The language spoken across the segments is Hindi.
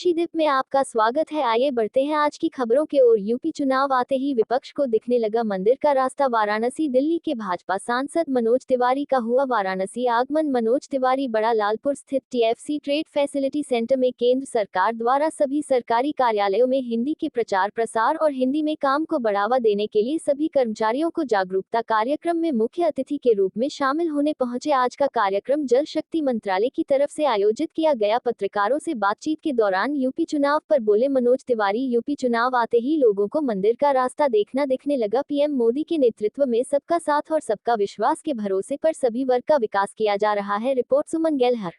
काशीद्वीप में आपका स्वागत है। आइए बढ़ते हैं आज की खबरों के ओर। यूपी चुनाव आते ही विपक्ष को दिखने लगा मंदिर का रास्ता। वाराणसी दिल्ली के भाजपा सांसद मनोज तिवारी का हुआ वाराणसी आगमन। मनोज तिवारी बड़ा लालपुर स्थित टीएफसी ट्रेड फैसिलिटी सेंटर में केंद्र सरकार द्वारा सभी सरकारी कार्यालयों में हिंदी के प्रचार प्रसार और हिंदी में काम को बढ़ावा देने के लिए सभी कर्मचारियों को जागरूकता कार्यक्रम में मुख्य अतिथि के रूप में शामिल होने पहुंचे। आज का कार्यक्रम जल शक्ति मंत्रालय की तरफ से आयोजित किया गया। पत्रकारों से बातचीत के दौरान यूपी चुनाव पर बोले मनोज तिवारी, यूपी चुनाव आते ही लोगों को मंदिर का रास्ता दिखने लगा। पीएम मोदी के नेतृत्व में सबका साथ और सबका विश्वास के भरोसे पर सभी वर्ग का विकास किया जा रहा है। रिपोर्ट सुमन गेलहर।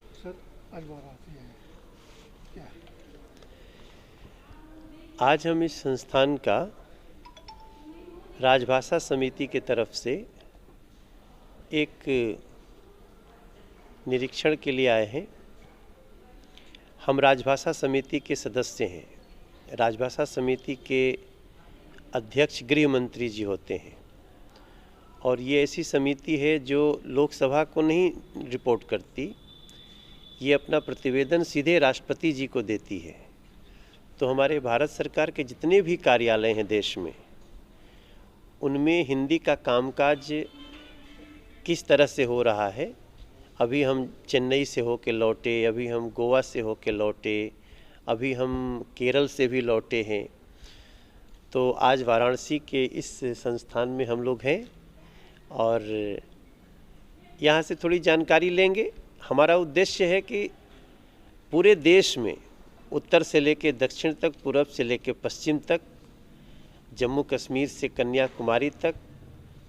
सर आज वाराणसी है क्या? आज हम इस संस्थान का राजभाषा समिति की तरफ से एक निरीक्षण के लिए आए हैं। हम राजभाषा समिति के सदस्य हैं। राजभाषा समिति के अध्यक्ष गृह मंत्री जी होते हैं और ये ऐसी समिति है जो लोकसभा को नहीं रिपोर्ट करती, ये अपना प्रतिवेदन सीधे राष्ट्रपति जी को देती है। तो हमारे भारत सरकार के जितने भी कार्यालय हैं देश में, उनमें हिंदी का कामकाज किस तरह से हो रहा है। अभी हम चेन्नई से होके लौटे, अभी हम गोवा से होके लौटे, अभी हम केरल से भी लौटे हैं। तो आज वाराणसी के इस संस्थान में हम लोग हैं और यहाँ से थोड़ी जानकारी लेंगे। हमारा उद्देश्य है कि पूरे देश में उत्तर से लेकर दक्षिण तक, पूरब से लेकर पश्चिम तक, जम्मू कश्मीर से कन्याकुमारी तक,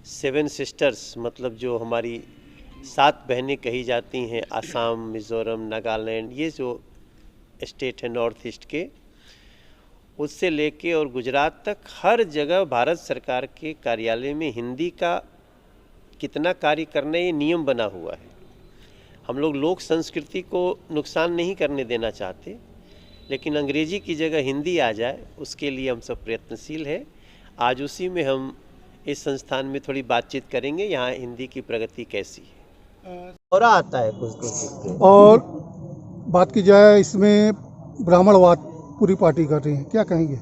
7 सिस्टर्स मतलब जो हमारी 7 बहनें कही जाती हैं, असम, मिज़ोरम, नागालैंड, ये जो स्टेट है नॉर्थ ईस्ट के, उससे लेके और गुजरात तक हर जगह भारत सरकार के कार्यालय में हिंदी का कितना कार्य करना ये नियम बना हुआ है। हम लोग लोक संस्कृति को नुकसान नहीं करने देना चाहते, लेकिन अंग्रेजी की जगह हिंदी आ जाए उसके लिए हम सब प्रयत्नशील है। आज उसी में हम इस संस्थान में थोड़ी बातचीत करेंगे, यहाँ हिंदी की प्रगति कैसी है और आता है कुछ। और बात की जाए इसमें ब्राह्मणवाद पूरी पार्टी कर रही है, क्या कहेंगे?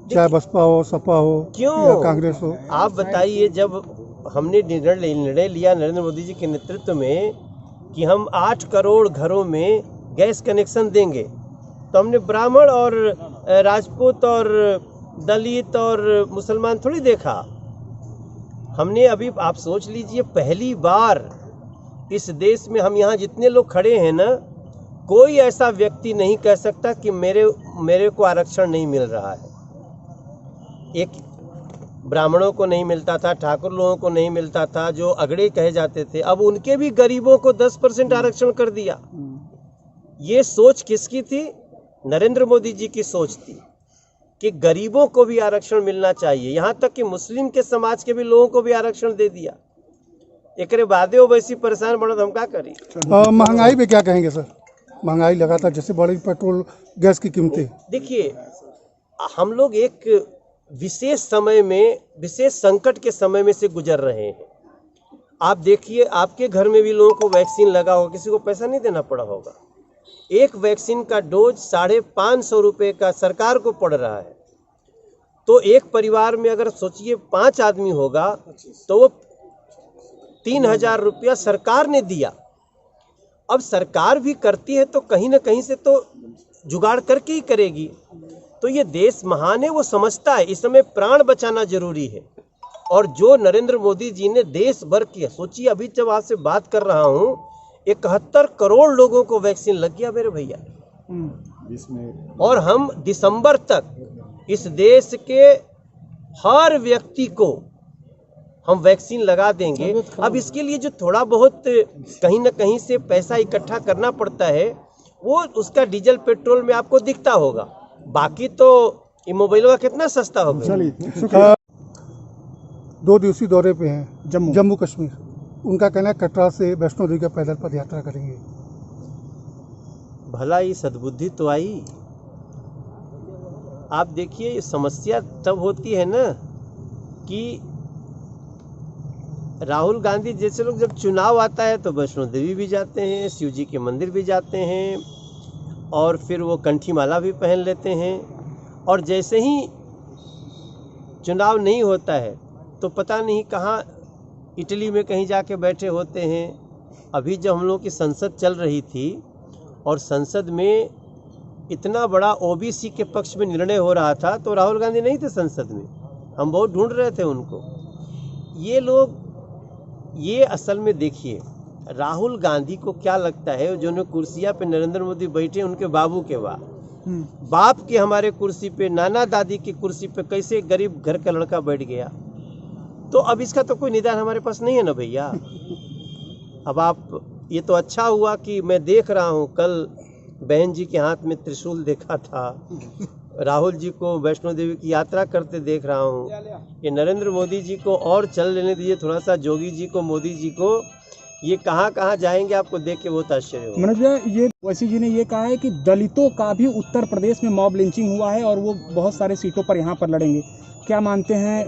चाहे बसपा हो, सपा हो या कांग्रेस हो। आप बताइए, जब हमने निर्णय लिया नरेंद्र मोदी जी के नेतृत्व में कि हम 8 करोड़ घरों में गैस कनेक्शन देंगे, तो हमने ब्राह्मण और राजपूत और दलित और मुसलमान थोड़ी देखा। हमने अभी, आप सोच लीजिए, पहली बार इस देश में हम यहाँ जितने लोग खड़े हैं ना, कोई ऐसा व्यक्ति नहीं कह सकता कि मेरे को आरक्षण नहीं मिल रहा है। एक ब्राह्मणों को नहीं मिलता था, ठाकुर लोगों को नहीं मिलता था, जो अगड़े कहे जाते थे, अब उनके भी गरीबों को 10% आरक्षण कर दिया। ये सोच किसकी थी? नरेंद्र मोदी जी की सोच थी कि गरीबों को भी आरक्षण मिलना चाहिए। यहाँ तक कि मुस्लिम के समाज के भी लोगों को भी आरक्षण दे दिया। एकरे बादे वो वैसी परेशान बढ़त, हम क्या करी। महंगाई पे क्या कहेंगे सर? महंगाई लगातार जैसे बढ़ी, पेट्रोल गैस की कीमतें। देखिए, हम लोग एक विशेष समय में, विशेष संकट के समय में से गुजर रहे हैं। आप देखिए, आपके घर में भी लोगों को वैक्सीन लगा होगा, किसी को पैसा नहीं देना पड़ा होगा। एक वैक्सीन का डोज 550 रुपये का सरकार को पड़ रहा है। तो एक परिवार में अगर सोचिए 5 आदमी होगा तो वो 3000 रुपया सरकार ने दिया। अब सरकार भी करती है तो कहीं ना कहीं से तो जुगाड़ करके ही करेगी। तो ये देश महान है, वो समझता है इस समय प्राण बचाना जरूरी है। और जो नरेंद्र मोदी जी ने देश भर की, सोचिए अभी जब आपसे बात कर रहा हूँ 71 करोड़ लोगों को वैक्सीन लग गया मेरे भैया। और हम दिसंबर तक इस देश के हर व्यक्ति को हम वैक्सीन लगा देंगे। अब इसके लिए जो थोड़ा बहुत कहीं ना कहीं से पैसा इकट्ठा करना पड़ता है, वो उसका डीजल पेट्रोल में आपको दिखता होगा। बाकी तो ये मोबाइल का कितना सस्ता होगा। 2 दिवसीय दौरे पे हैं जम्मू कश्मीर। उनका कहना है कटरा से वैष्णो देवी का पैदल पद यात्रा करेंगे। भला ये सद्बुद्धि तो आई। आप देखिए, ये समस्या तब होती है ना कि राहुल गांधी जैसे लोग जब चुनाव आता है तो वैष्णो देवी भी जाते हैं, शिव जी के मंदिर भी जाते हैं, और फिर वो कंठी माला भी पहन लेते हैं। और जैसे ही चुनाव नहीं होता है तो पता नहीं कहाँ इटली में कहीं जाके बैठे होते हैं। अभी जब हम लोग की संसद चल रही थी और संसद में इतना बड़ा ओबीसी के पक्ष में निर्णय हो रहा था तो राहुल गांधी नहीं थे संसद में, हम बहुत ढूंढ रहे थे उनको। ये लोग, ये असल में देखिए, राहुल गांधी को क्या लगता है जो कुर्सियां पे नरेंद्र मोदी बैठे उनके बाबू के बाप के हमारे कुर्सी पे, नाना दादी की कुर्सी पे कैसे गरीब घर का लड़का बैठ गया। तो अब इसका तो कोई निदान हमारे पास नहीं है ना भैया। अब आप, ये तो अच्छा हुआ कि मैं देख रहा हूँ, कल बहन जी के हाथ में त्रिशूल देखा था, राहुल जी को वैष्णो देवी की यात्रा करते देख रहा हूँ। ये नरेंद्र मोदी जी को और चल लेने दीजिए थोड़ा सा, जोगी जी को, मोदी जी को, ये कहाँ कहाँ जाएंगे आपको देख के बहुत आश्चर्य होगा। मनोज भैया, ये ओवैसी जी ने ये कहा है कि दलितों का भी उत्तर प्रदेश में मॉब लिंचिंग हुआ है और वो बहुत सारे सीटों पर यहाँ पर लड़ेंगे। क्या मानते हैं,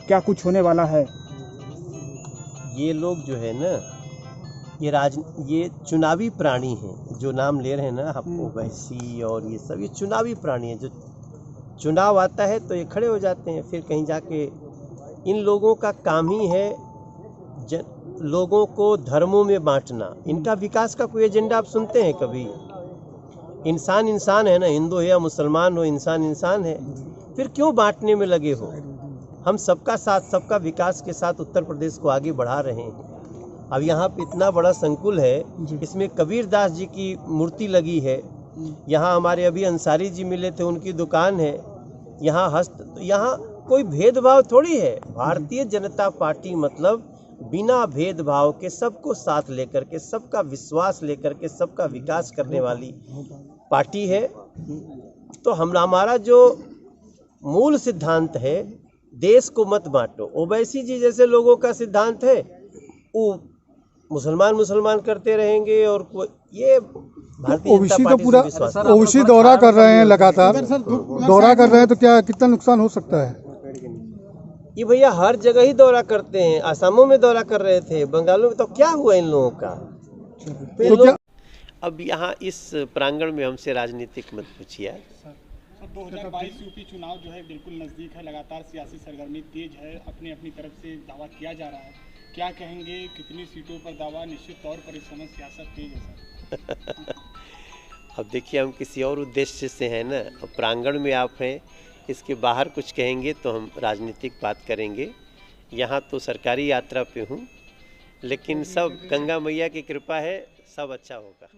क्या कुछ होने वाला है? ये लोग जो है ना, ये चुनावी प्राणी हैं जो नाम ले रहे हैं ना, आपको ओवैसी और ये सब, ये चुनावी प्राणी हैं। जो चुनाव आता है तो ये खड़े हो जाते हैं, फिर कहीं जाके। इन लोगों का काम ही है लोगों को धर्मों में बांटना। इनका विकास का कोई एजेंडा आप सुनते हैं कभी? इंसान इंसान है ना, हिंदू हो या मुसलमान हो, इंसान इंसान है। फिर क्यों बांटने में लगे हो? हम सबका साथ, सबका विकास के साथ उत्तर प्रदेश को आगे बढ़ा रहे हैं। अब यहाँ पे इतना बड़ा संकुल है, इसमें कबीरदास जी की मूर्ति लगी है। यहाँ हमारे अभी अंसारी जी मिले थे, उनकी दुकान है। यहाँ कोई भेदभाव थोड़ी है। भारतीय जनता पार्टी मतलब बिना भेदभाव के सबको साथ लेकर के, सबका विश्वास लेकर के, सबका विकास करने वाली पार्टी है। तो हमारा जो मूल सिद्धांत है, देश को मत बांटो। ओवैसी जी जैसे लोगों का सिद्धांत है, वो मुसलमान करते रहेंगे और ये भारतीय जनता ओबीसी तो पार्टी पूरा से विश्वास। ओबीसी दौरा कर रहे हैं, लगातार दौरा कर रहे हैं, तो क्या कितना नुकसान हो सकता है? ये भैया हर जगह ही दौरा करते हैं। आसामों में दौरा कर रहे थे, बंगालों में, तो क्या हुआ इन लोगों का? तो क्या अब यहाँ इस प्रांगण में हमसे राजनीतिक मत पूछिए। 2022 यूपी चुनाव जो है बिल्कुल नजदीक है, लगातार सियासी सरगर्मी तेज है, अपनी अपनी तरफ से दावा किया जा रहा है। क्या कहेंगे, कितनी सीटों पर दावा? निश्चित तौर पर इस समय सियासत तेज है सर। अब देखिए, हम किसी और उद्देश्य से हैं ना, अब प्रांगण में आप हैं, इसके बाहर कुछ कहेंगे तो हम राजनीतिक बात करेंगे। यहाँ तो सरकारी यात्रा पे हूँ, लेकिन सब गंगा मैया की कृपा है, सब अच्छा होगा।